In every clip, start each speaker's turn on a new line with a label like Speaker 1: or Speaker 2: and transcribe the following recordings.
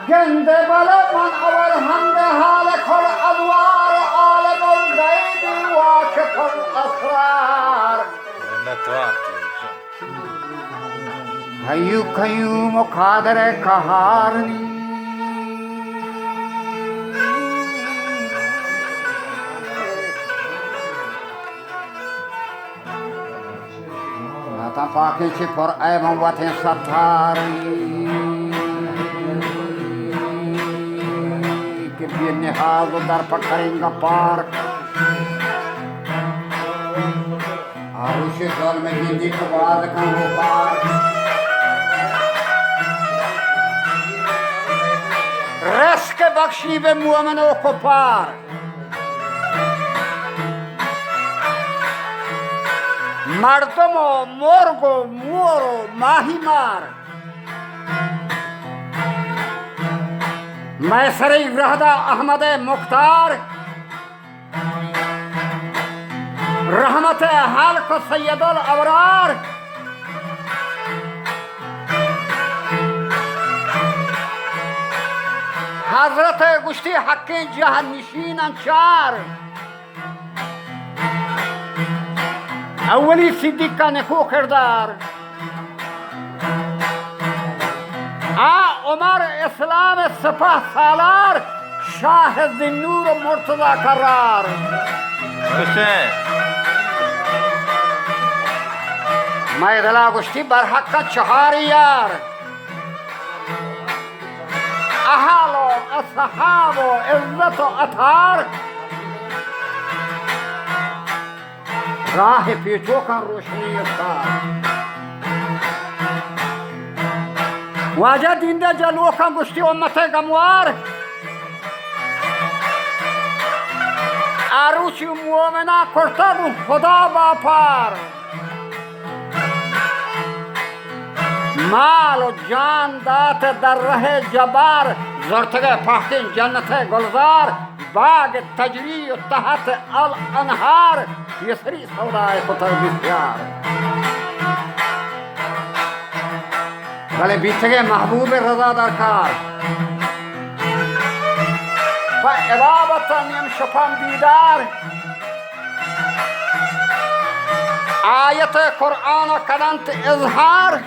Speaker 1: گنده بله من اول هنگ حال کل ادوار عالم الغیب واقف الاسرار حیو قیوم و قادر قهار نی نتا پاکی چی پر ایبان وطن ستار که بی نهاز و در پکرینگا پار آروش ظلم گیدی کو باز کن رو پار رزق بخشی به مومن و کفار مردم و مرغ و مور و ماهی مار میسری رهدا احمد مختار رحمت حلق و سید الابرار حضرت گشتی حق جهان نشینان چار اولی صدیق کا نکو کردار عمر اسلام سپاه سالار شاه ذی-النور و مرتضی کرار میدلا گشتی بر حق چهار یار اهل و اصحاب و عزت و اطهار راه پیچو کن روشنی افتار واجه دینده جلو کن گشتی امت گموار عروسی مومنه کرتب خدا با پار مال و جان دات در ره جبار زرتگه پاکین جنت گلزار باغ تجری و تحت الانهار یسری سودای خطر بسیار بله بیتگه محبوب رضا در کار و ارابتا نیم شپم بیدار آیت قرآن و کننت اظهار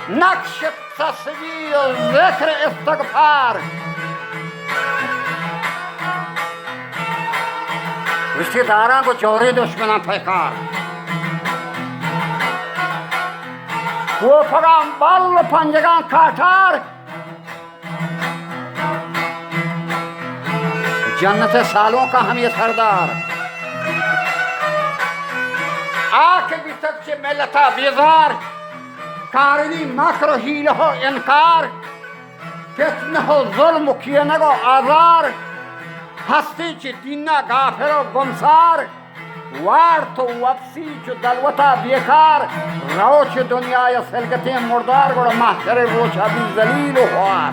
Speaker 1: نقش تصویر و ذکر استغفار رشته داران کو چوری دشمنان پیکار کوفگان بل پنجگان کاتار جنت سالوں کا ہم یہ سردار آکے بھی تک سے ملتا بیزار کارنی مکر و حیلہ و انکار فتنہ و ظلم و کینگ و آزار ہستی چی دینہ غافر و گمسار وار تو وپسی چو دلوتا بیکار رو چو دنیای سلگتی مردار گوڑا محشر روچا بی ذلیل و خوار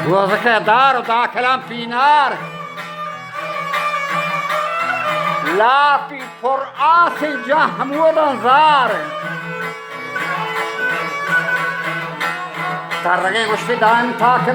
Speaker 1: روزک دار و داخلان پینار لاپی پر آسی جا حمود انزار ترگی گشتی دائم تاک